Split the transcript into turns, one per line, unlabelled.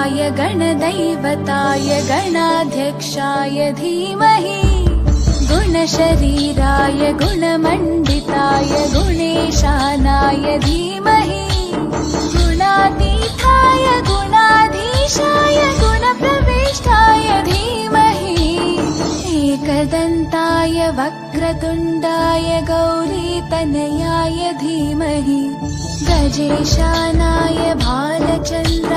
गणाधिपाय गणदैवताय गणाध्यक्षाय धीमहि गुणशरीराय गुणमण्डिताय गुणेशानाय धीमहि गुणातीताय गुणाधीशाय गुणप्रविष्टाय धीमहि एकदन्ताय वक्रतुण्डाय गौरीतनयाय धीमहि गजेशानाय भालचन्द्राय